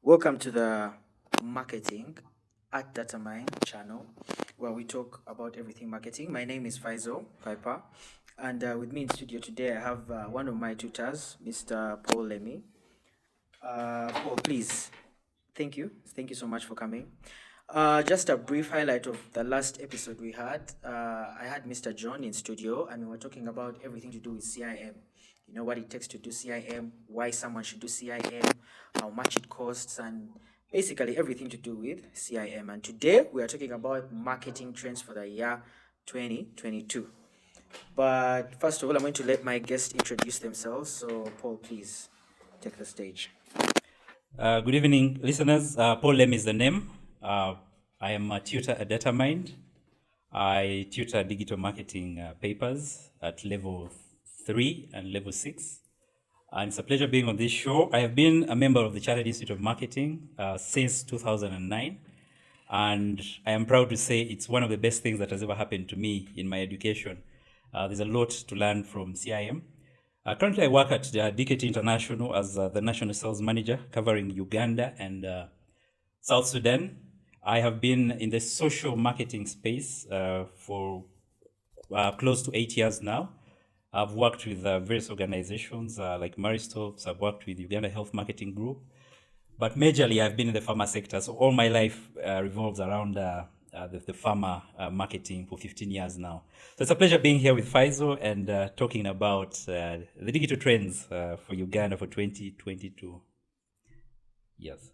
Welcome to the Marketing at Datamine channel, where we talk about everything marketing. My name is Faisal Piper, and with me in studio today, I have one of my tutors, Mr. Paul Lemi. Paul, please, thank you. Thank you so much for coming. Just a brief highlight of the last episode we had. I had Mr. John in studio, and we were talking about everything to do with CIM. You know what it takes to do CIM, why someone should do CIM, how much it costs, and basically everything to do with CIM. And today we are talking about marketing trends for the year 2022. But first of all, I'm going to let my guests introduce themselves. So, Paul, please take the stage. Good evening, listeners. Paul Lemi is the name. I am a tutor at Datamine. I tutor digital marketing papers at level 3 and level 6. And it's a pleasure being on this show. I have been a member of the Chartered Institute of Marketing since 2009. And I am proud to say it's one of the best things that has ever happened to me in my education. There's a lot to learn from CIM. Currently, I work at DKT International as the National Sales Manager, covering Uganda and South Sudan. I have been in the social marketing space for close to 8 years now. I've worked with various organizations like Maristops. I've worked with Uganda Health Marketing Group. But majorly, I've been in the pharma sector. So all my life revolves around the pharma marketing for 15 years now. So it's a pleasure being here with Faisal and talking about the digital trends for Uganda for 2022. Yes.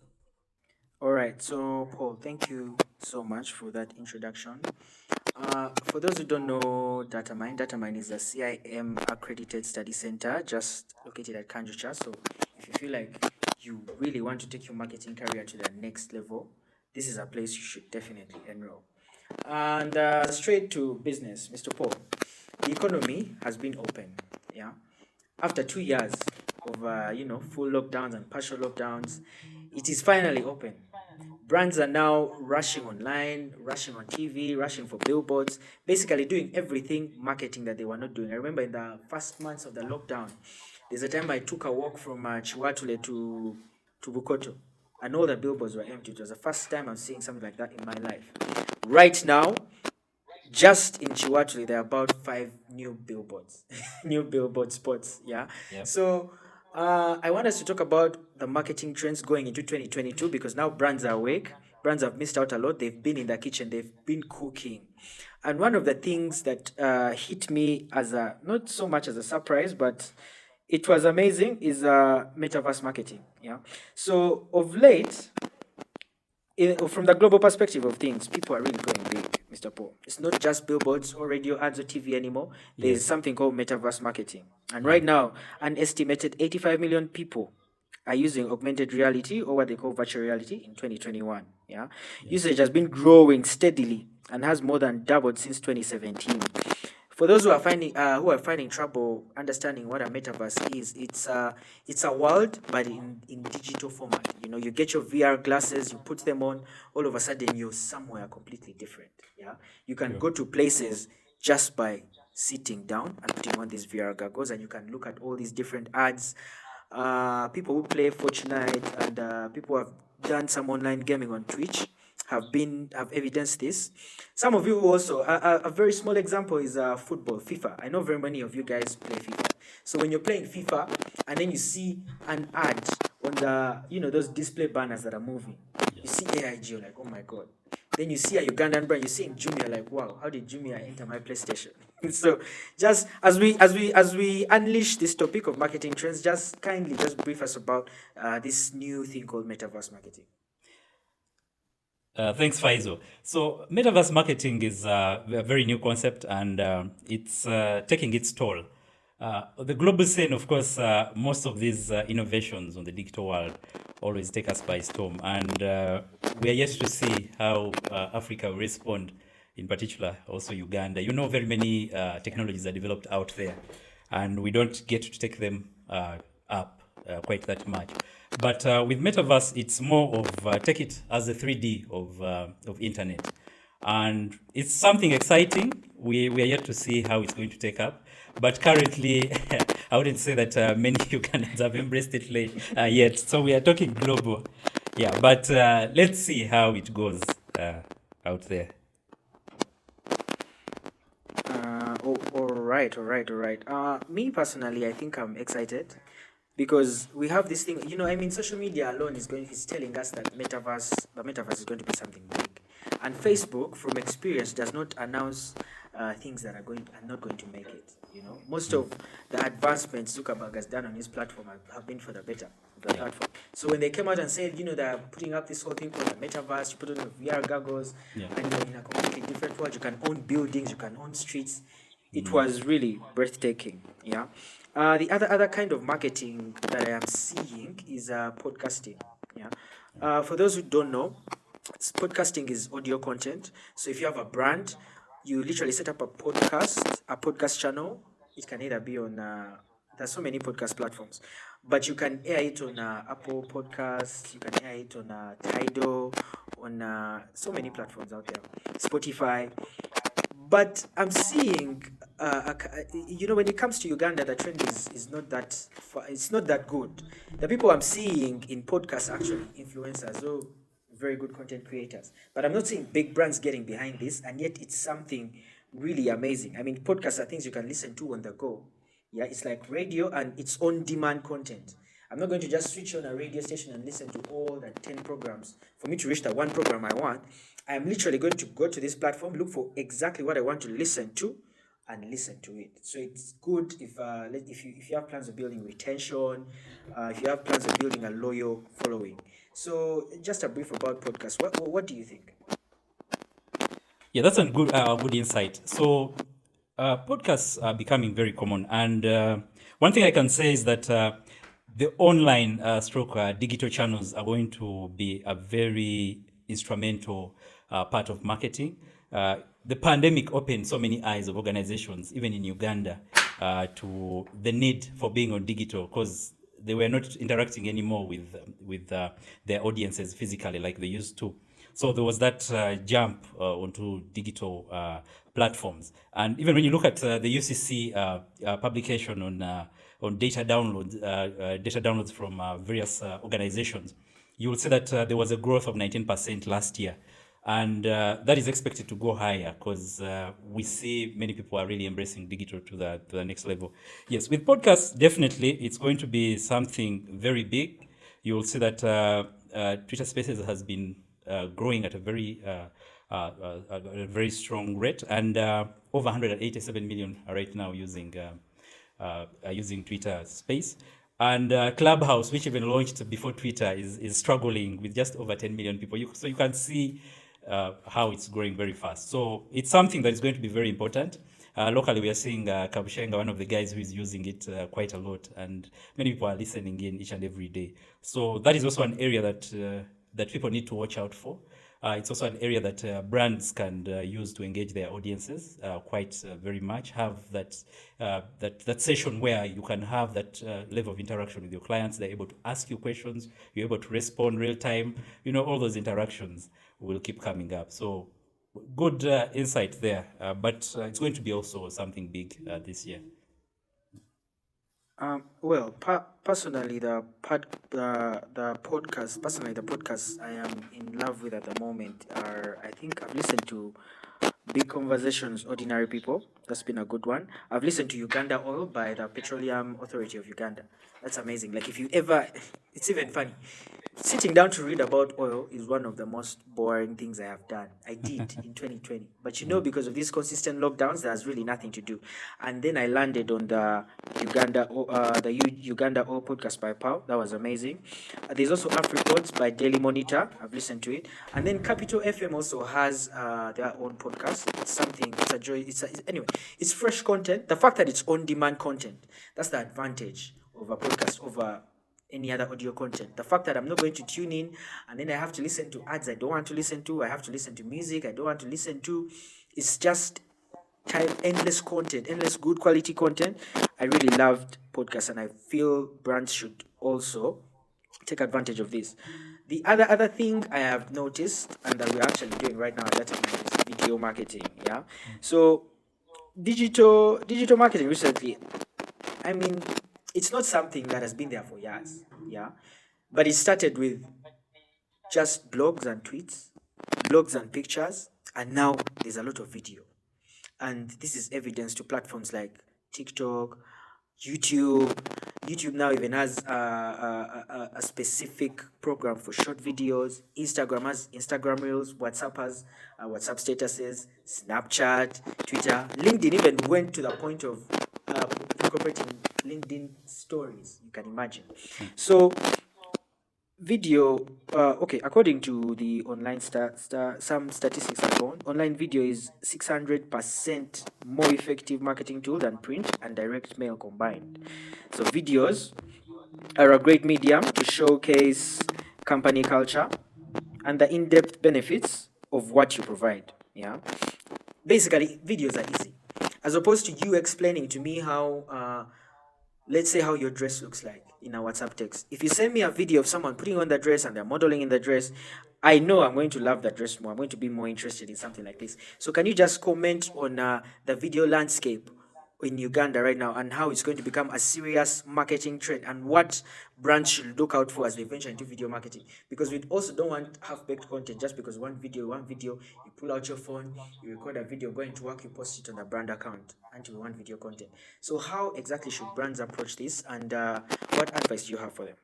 All right, so Paul, thank you so much for that introduction. For those who don't know Datamine is a CIM accredited study center just located at Kanjucha. So if you feel like you really want to take your marketing career to the next level, this is a place you should definitely enroll. And straight to business, Mr. Paul. The economy has been open, yeah. After 2 years of full lockdowns and partial lockdowns, it is finally open. Brands are now rushing online, rushing on TV, rushing for billboards, basically doing everything marketing that they were not doing. I remember in the first months of the lockdown, there's a time I took a walk from Chiwatule to Bukoto, and all the billboards were empty. It was the first time I'm seeing something like that in my life. Right now, just in Chiwatule, there are about 5 new billboards, new billboard spots. Yeah. Yep. So I want us to talk about the marketing trends going into 2022 because now brands are awake. Brands have missed out a lot. They've been in the kitchen. They've been cooking. And one of the things that hit me as not so much as a surprise, but it was amazing is Metaverse Marketing. Yeah. So of late, from the global perspective of things, people are really going big, Mr. Paul. It's not just billboards or radio ads or TV anymore. There's something called Metaverse Marketing. And right now, an estimated 85 million people are using augmented reality or what they call virtual reality in 2021. Yeah. Usage has been growing steadily and has more than doubled since 2017. For those who are finding trouble understanding what a metaverse is, it's a world but in digital format. You know, you get your VR glasses, you put them on, all of a sudden you're somewhere completely different. Yeah, you can go to places just by sitting down and putting on these VR goggles, and you can look at all these different ads. People who play Fortnite and people who have done some online gaming on Twitch have evidenced this. Some of you also, a very small example is football, FIFA. I know very many of you guys play FIFA. So when you're playing FIFA and then you see an ad on the, those display banners that are moving, you see AIG, you're like, oh my God. Then you see a Ugandan brand, you're seeing Jumia, like, wow, how did Jumia enter my PlayStation? So just as we unleash this topic of marketing trends, just kindly just brief us about this new thing called Metaverse Marketing. Thanks, Faisal. So Metaverse Marketing is a very new concept and it's taking its toll. The global scene, of course, most of these innovations on the digital world always take us by storm. And we are yet to see how Africa will respond, in particular, also Uganda. You know, very many technologies are developed out there, and we don't get to take them up quite that much. But with Metaverse, it's more of take it as a 3D of internet. And it's something exciting. We are yet to see how it's going to take up. But currently, I wouldn't say that many Ugandans have embraced it yet. So we are talking global. Yeah, but let's see how it goes out there. All right, all right, all right. Me personally, I think I'm excited because we have this thing. I mean, social media alone is telling us that the metaverse is going to be something big, and Facebook, from experience, does not announce things that are not going to make it. Most of the advancements Zuckerberg has done on his platform have been for the better of the Yeah. platform. So when they came out and said, they're putting up this whole thing called the metaverse, you put on the VR goggles, Yeah. and you're in a completely different world. You can own buildings, you can own streets. It was really breathtaking. Yeah. The other kind of marketing that I am seeing is podcasting. Yeah. For those who don't know, podcasting is audio content. So if you have a brand, you literally set up a podcast channel. It can either be on there's so many podcast platforms, but you can air it on Apple Podcasts. You can air it on Tidal, on so many platforms out there, Spotify. But I'm seeing, when it comes to Uganda, the trend is not that it's not that good. The people I'm seeing in podcasts are actually influencers, so very good content creators. But I'm not seeing big brands getting behind this, and yet it's something really amazing. I mean, podcasts are things you can listen to on the go. Yeah, it's like radio and it's on demand content. I'm not going to just switch on a radio station and listen to all the 10 programs for me to reach the one program I want. I'm literally going to go to this platform, look for exactly what I want to listen to, and listen to it. So it's good if you have plans of building retention, if you have plans of building a loyal following. So just a brief about podcasts. What do you think? Yeah, that's a good insight. So, podcasts are becoming very common, and one thing I can say is that the online stroke digital channels are going to be a very instrumental part of marketing. The pandemic opened so many eyes of organizations, even in Uganda, to the need for being on digital because they were not interacting anymore with their audiences physically like they used to. So there was that jump onto digital platforms, and even when you look at the UCC publication on data downloads from various organizations, you will see that there was a growth of 19% last year, and that is expected to go higher because we see many people are really embracing digital to the next level. Yes, with podcasts, definitely it's going to be something very big. You will see that Twitter Spaces has been growing at a very strong rate, and over 187 million are right now using Twitter Space. And Clubhouse, which even launched before Twitter, is struggling with just over 10 million people. So you can see how it's growing very fast. So it's something that is going to be very important. Locally, we are seeing Kabushenga, one of the guys who is using it quite a lot, and many people are listening in each and every day. So that is also an area that people need to watch out for. It's also an area that brands can use to engage their audiences quite very much. Have that session where you can have that level of interaction with your clients. They're able to ask you questions. You're able to respond real time. All those interactions will keep coming up. So good insight there. But it's going to be also something big this year. Well, personally, the podcasts I am in love with at the moment are, I think I've listened to Big Conversations, Ordinary People. That's been a good one. I've listened to Uganda Oil by the Petroleum Authority of Uganda. That's amazing. Like, if you ever, it's even funny. Sitting down to read about oil is one of the most boring things I have done. I did in 2020. But because of these consistent lockdowns, there's really nothing to do. And then I landed on the Uganda Oil podcast by Paul. That was amazing. There's also AfriPods by Daily Monitor. I've listened to it. And then Capital FM also has their own podcast. It's something, it's a joy. Anyway, it's fresh content. The fact that it's on demand content, that's the advantage of a podcast over any other audio content. The fact that I'm not going to tune in and then I have to listen to ads I don't want to listen to, I have to listen to music I don't want to listen to. It's just endless content, endless good quality content. I really loved podcasts, and I feel brands should also take advantage of this. The other thing I have noticed and that we're actually doing right now at Datamine is video marketing. Yeah. So digital marketing recently, I mean, it's not something that has been there for years. Yeah. But it started with just blogs and tweets, blogs and pictures, and now there's a lot of video. And this is evidence to platforms like TikTok, YouTube. YouTube now even has a specific program for short videos. Instagram has Instagram Reels. WhatsApp has WhatsApp statuses. Snapchat, Twitter. LinkedIn even went to the point of incorporating LinkedIn stories. You can imagine. So video, okay, according to the online some statistics are gone. Online video is 600% more effective marketing tool than print and direct mail combined. So videos are a great medium to showcase company culture and the in-depth benefits of what you provide. Yeah, basically videos are easy, as opposed to you explaining to me how let's say how your dress looks like in a WhatsApp text. If you send me a video of someone putting on the dress and they're modeling in the dress, I know I'm going to love that dress more. I'm going to be more interested in something like this. So can you just comment on the video landscape in Uganda right now and how it's going to become a serious marketing trend and what brands should look out for as they venture into video marketing? Because we also don't want half-baked content just because one video, you pull out your phone, you record a video, going to work, you post it on a brand account until we want video content. So how exactly should brands approach this, and what advice do you have for them?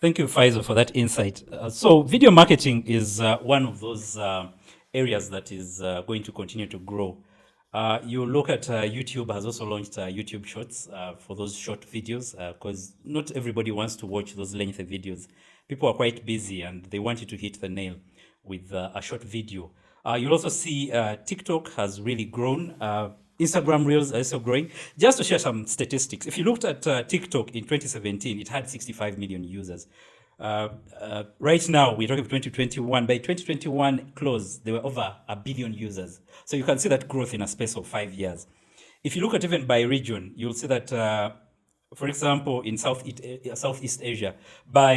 Thank you, Faisal, for that insight. So video marketing is one of those areas that is going to continue to grow. You look at YouTube has also launched YouTube Shorts for those short videos, because not everybody wants to watch those lengthy videos. People are quite busy and they want you to hit the nail with a short video. You'll also see TikTok has really grown. Instagram Reels are also growing. Just to share some statistics, if you looked at TikTok in 2017, it had 65 million users. Right now, we're talking of 2021. By 2021 close, there were over 1 billion users. So you can see that growth in a space of 5 years. If you look at even by region, you'll see that, for example, in Southeast Asia, by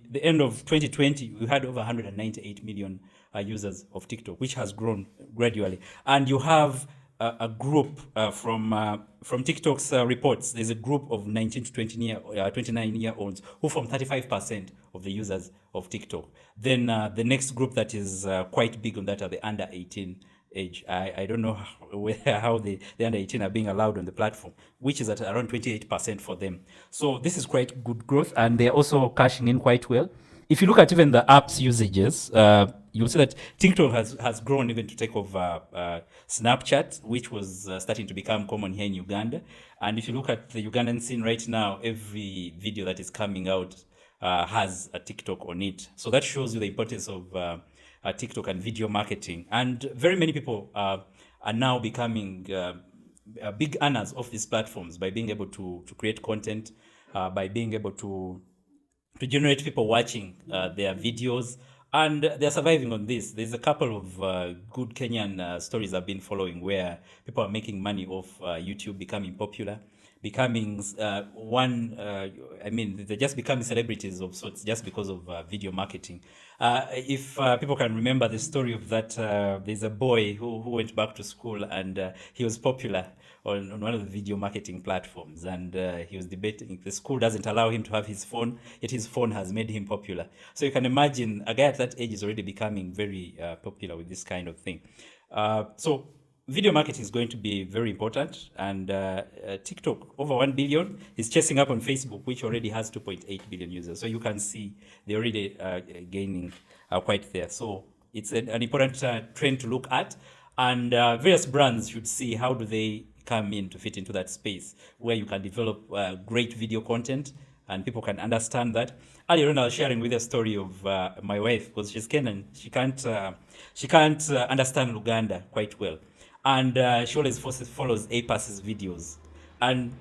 the end of 2020, we had over 198 million users of TikTok, which has grown gradually. And you have a group from TikTok's reports. There's a group of 19 to 29-year-olds who form 35% of the users of TikTok. Then the next group that is quite big on that are the under 18 age. I don't know how the under 18 are being allowed on the platform, which is at around 28% for them. So this is quite good growth, and they're also cashing in quite well. If you look at even the app's usages, you'll see that TikTok has grown even to take over Snapchat, which was starting to become common here in Uganda. And if you look at the Ugandan scene right now, every video that is coming out has a TikTok on it. So that shows you the importance of TikTok and video marketing. And very many people are now becoming big earners of these platforms by being able to create content, by being able to generate people watching their videos, and they're surviving on this. There's a couple of good Kenyan stories I've been following where people are making money off YouTube, becoming popular, becoming they're just becoming celebrities of sorts just because of video marketing. If people can remember the story of that, there's a boy who went back to school and he was popular on one of the video marketing platforms, and he was debating the school doesn't allow him to have his phone, yet his phone has made him popular. So you can imagine a guy at that age is already becoming very popular with this kind of thing. So video marketing is going to be very important, and TikTok over 1 billion is chasing up on Facebook, which already has 2.8 billion users. So you can see they're already gaining quite there. So it's an important trend to look at, and various brands should see how do they come in to fit into that space where you can develop great video content and people can understand that. Earlier on, I was sharing with a story of my wife, because she's Kenyan. She can't understand Luganda quite well, and she always follows APAS's videos, and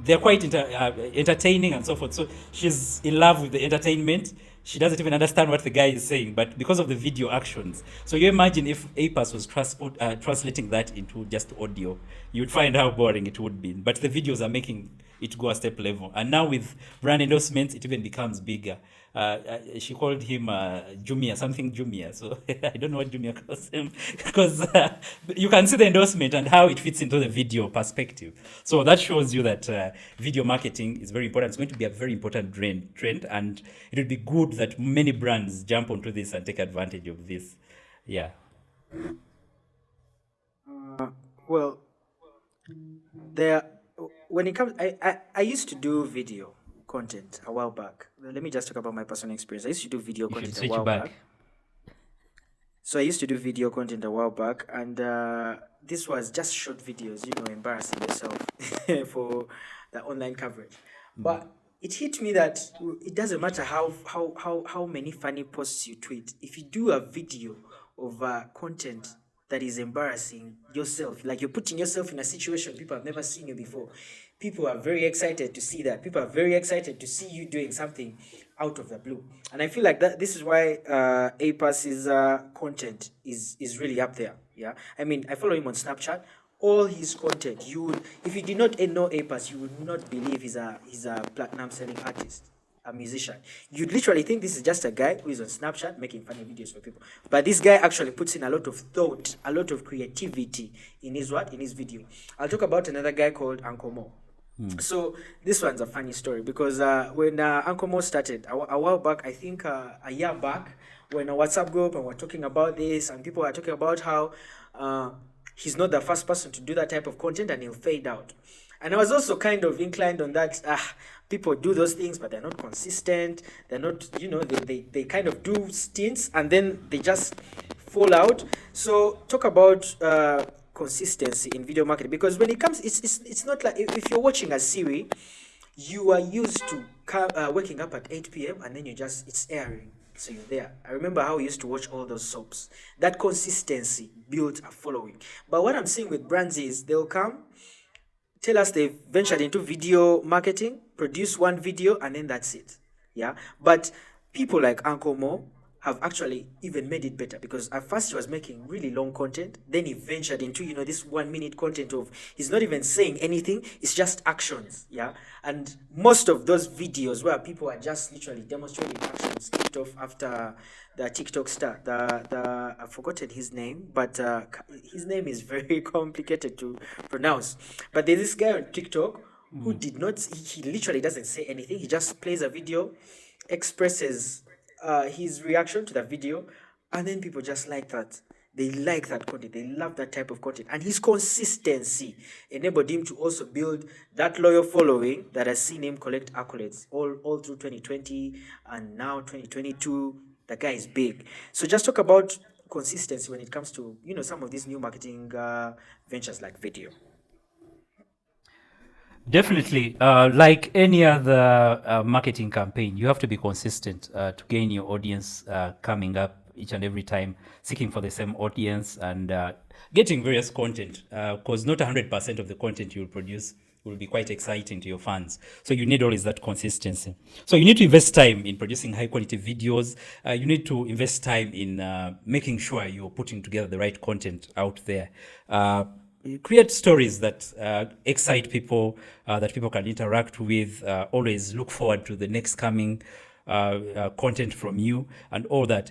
they're quite entertaining and so forth. So she's in love with the entertainment. she doesn't even understand what the guy is saying, but because of the video actions. So you imagine if APAS was translating that into just audio, you'd find how boring it would be. But the videos are making it go a step level. And now with brand endorsements, it even becomes bigger. She called him Jumia, something Jumia. So I don't know what Jumia calls him because you can see the endorsement and how it fits into the video perspective. So that shows you that video marketing is very important. It's going to be a very important trend, and it would be good that many brands jump onto this and take advantage of this. Yeah. Well, there, when it comes, I used to do video content a while back. Let me just talk about my personal experience. I used to do video You should content a switch while back. back. So I used to do video content a while back, and this was just short videos, embarrassing yourself for the online coverage. But it hit me that it doesn't matter how many funny posts you tweet. If you do a video of content that is embarrassing yourself, like you're putting yourself in a situation people have never seen you before, people are very excited to see that. People are very excited to see you doing something out of the blue. And I feel like that this is why APAS's content is really up there. Yeah. I mean, I follow him on Snapchat. All his content, if you did not know APAS, you would not believe he's a platinum selling artist, a musician. You'd literally think this is just a guy who is on Snapchat making funny videos for people. But this guy actually puts in a lot of thought, a lot of creativity in his video. I'll talk about another guy called Uncle Mo. So this one's a funny story because when Uncle Mo started a while back, I think a year back, when a WhatsApp group and we're talking about this, and people are talking about how he's not the first person to do that type of content and he'll fade out. And I was also kind of inclined on that. People do those things, but they're not consistent. They're not, they kind of do stints and then they just fall out. So talk about consistency in video marketing, because when it comes, it's not like if you're watching a series, you are used to waking up at 8 p.m. and then it's airing. So you're there. I remember how we used to watch all those soaps. That consistency built a following. But what I'm seeing with brands is they'll come, tell us they've ventured into video marketing, produce one video, and then that's it. Yeah. But people like Uncle Mo have actually even made it better, because at first he was making really long content. Then he ventured into, this 1 minute content of he's not even saying anything. It's just actions. Yeah. And most of those videos where people are just literally demonstrating actions kicked off after the TikTok star, I've forgotten his name, but his name is very complicated to pronounce. But there's this guy on TikTok who did not, he literally doesn't say anything. He just plays a video, expresses his reaction to the video, and then people just like that. They like that content. They love that type of content. And his consistency enabled him to also build that loyal following that has seen him collect accolades all through 2020 and now 2022. The guy is big. So just talk about consistency when it comes to, some of these new marketing ventures like video. Definitely. Like any other marketing campaign, you have to be consistent to gain your audience coming up each and every time, seeking for the same audience and getting various content, because not 100% of the content you will produce will be quite exciting to your fans. So you need always that consistency. So you need to invest time in producing high quality videos. You need to invest time in making sure you're putting together the right content out there. Create stories that excite people, that people can interact with, always look forward to the next coming content from you and all that.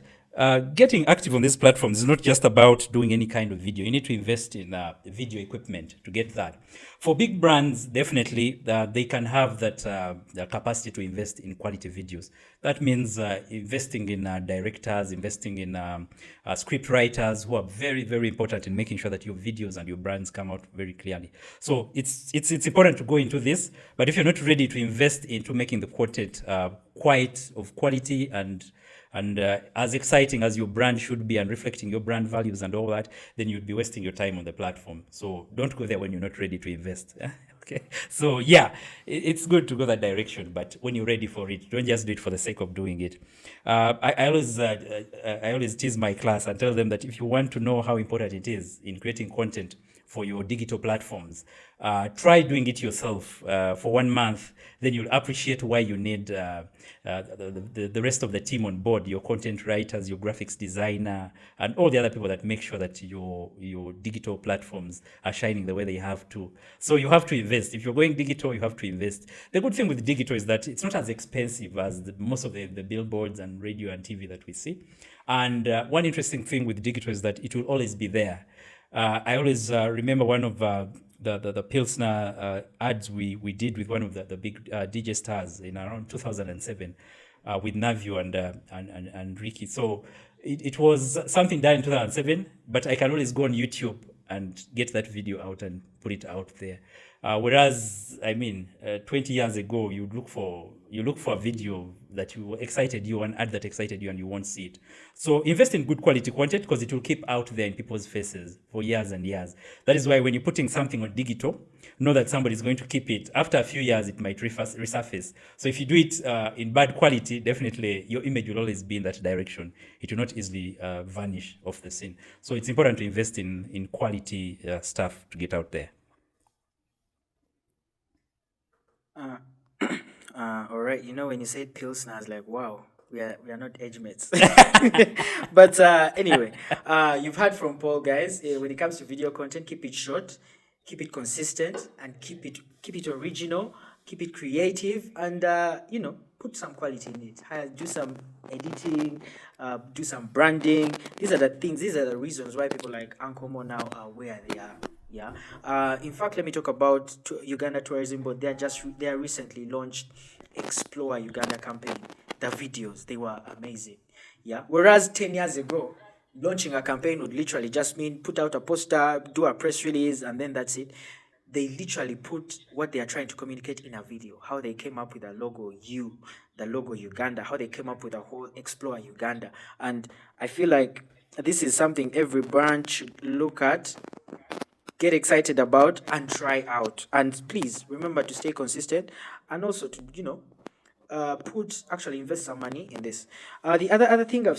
Getting active on these platforms is not just about doing any kind of video. You need to invest in video equipment to get that. For big brands, definitely they can have that the capacity to invest in quality videos. That means investing in directors, investing in script writers who are very, very important in making sure that your videos and your brands come out very clearly. So it's important to go into this, but if you're not ready to invest into making the content quite of quality and as exciting as your brand should be and reflecting your brand values and all that, then you'd be wasting your time on the platform. So don't go there when you're not ready to invest. Okay. So yeah, it's good to go that direction, but when you're ready for it, don't just do it for the sake of doing it. I always tease my class and tell them that if you want to know how important it is in creating content for your digital platforms. Try doing it yourself for 1 month, then you'll appreciate why you need the rest of the team on board, your content writers, your graphics designer, and all the other people that make sure that your digital platforms are shining the way they have to. So you have to invest. If you're going digital, you have to invest. The good thing with digital is that it's not as expensive as most of the billboards and radio and TV that we see. And one interesting thing with digital is that it will always be there. I always remember one of the Pilsner ads we did with one of the big DJ stars in around 2007 with Navio and Ricky. So it was something done in 2007, but I can always go on YouTube and get that video out and put it out there. Whereas, I mean, 20 years ago, you look for a video that excited you, an ad that excited you, and you won't see it. So invest in good quality content because it will keep out there in people's faces for years and years. That is why when you're putting something on digital, know that somebody is going to keep it. After a few years, it might resurface. So if you do it in bad quality, definitely your image will always be in that direction. It will not easily vanish off the scene. So it's important to invest in quality stuff to get out there. All right. You know, when you said Pilsner, I was like, wow, we are not age mates. But anyway, you've heard from Paul, guys. When it comes to video content, keep it short, keep it consistent, and keep it original, keep it creative, and put some quality in it. Do some editing, do some branding. These are the things. These are the reasons why people like Ankomo now are where they are. Yeah. In fact, let me talk about Uganda Tourism Board. They are recently launched Explore Uganda campaign. The videos, they were amazing. Yeah. Whereas 10 years ago, launching a campaign would literally just mean put out a poster, do a press release, and then that's it. They literally put what they are trying to communicate in a video. How they came up with the logo Uganda, how they came up with the whole Explore Uganda. And I feel like this is something every brand should look at, get excited about, and try out. And please remember to stay consistent, and also to invest some money in this. The other thing I've